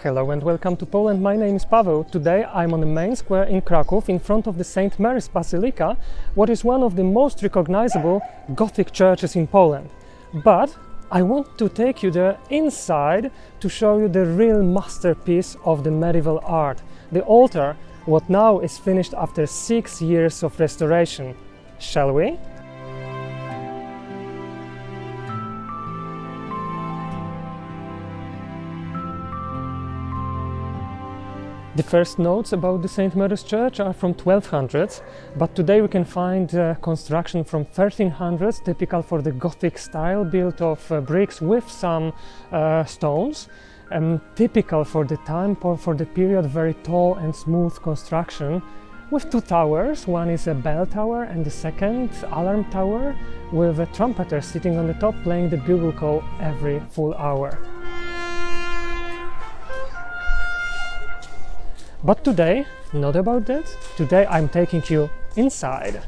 Hello and welcome to Poland. My name is Paweł. Today I'm on the main square in Krakow in front of the St. Mary's Basilica, what is one of the most recognizable Gothic churches in Poland. But I want to take you there inside to show you the real masterpiece of the medieval art, the altar, what now is finished after 6 years of restoration. Shall we? The first notes about the St. Mary's Church are from 1200s, but today we can find construction from 1300s, typical for the Gothic style, built of bricks with some stones, typical for the time, for the period, very tall and smooth construction, with two towers. One is a bell tower and the second alarm tower, with a trumpeter sitting on the top playing the bugle call every full hour. But today, not about that. Today I'm taking you inside.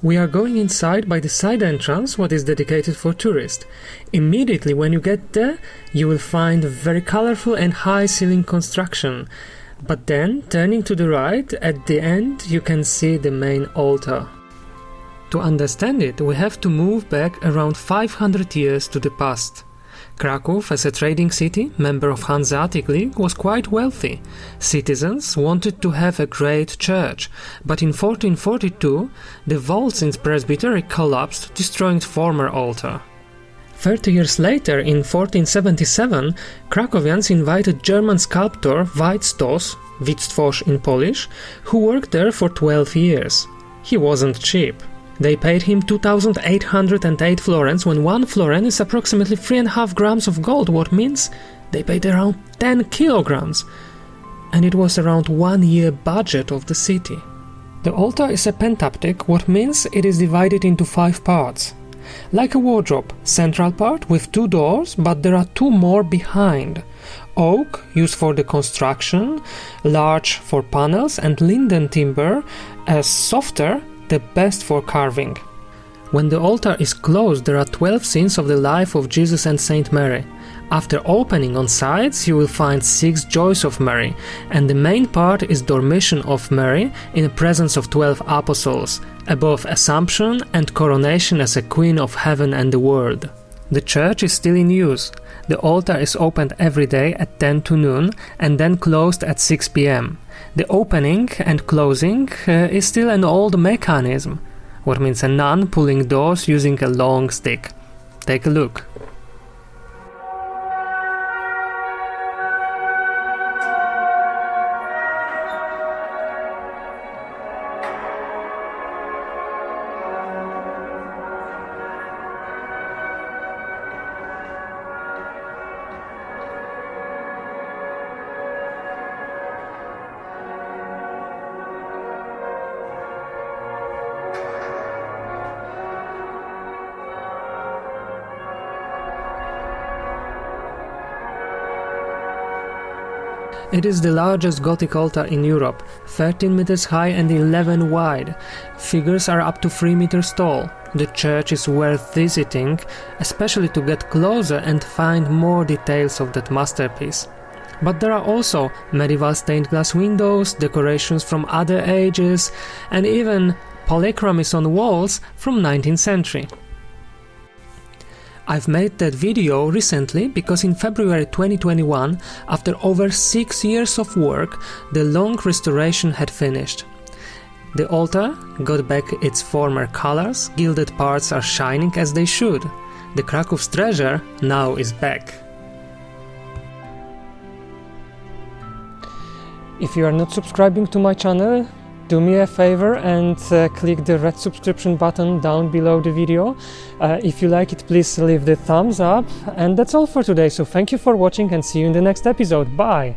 We are going inside by the side entrance, what is dedicated for tourists. Immediately when you get there, you will find a very colorful and high ceiling construction. But then, turning to the right, at the end you can see the main altar. To understand it, we have to move back around 500 years to the past. Krakow, as a trading city, member of Hanseatic League, was quite wealthy. Citizens wanted to have a great church, but in 1442 the vaults in presbytery collapsed, destroying the former altar. 30 years later, in 1477, Krakowians invited German sculptor Veit Stoss, Wit Stwosz in Polish, who worked there for 12 years. He wasn't cheap. They paid him 2,808 florins, when 1 florin is approximately 3.5 grams of gold, what means they paid around 10 kilograms. And it was around 1 year budget of the city. The altar is a pentaptych, what means it is divided into 5 parts. Like a wardrobe, central part with 2 doors, but there are 2 more behind. Oak, used for the construction, larch for panels, and linden timber, as softer, the best for carving. When the altar is closed, there are 12 scenes of the life of Jesus and Saint Mary. After opening on sides, you will find 6 joys of Mary, and the main part is Dormition of Mary in the presence of 12 apostles, above Assumption and coronation as a Queen of Heaven and the world. The church is still in use. The altar is opened every day at 10 to noon and then closed at 6 p.m. The opening and closing is still an old mechanism, what means a nun pulling doors using a long stick. Take a look. It is the largest Gothic altar in Europe, 13 meters high and 11 wide. Figures are up to 3 meters tall. The church is worth visiting, especially to get closer and find more details of that masterpiece. But there are also medieval stained glass windows, decorations from other ages, and even polychromies on walls from 19th century. I've made that video recently because in February 2021, after over 6 years of work, the long restoration had finished. The altar got back its former colors, gilded parts are shining as they should. The Krakow's treasure now is back. If you are not subscribing to my channel, do me a favor and click the red subscription button down below the video. If you like it, please leave the thumbs up. And that's all for today, so thank you for watching and see you in the next episode. Bye!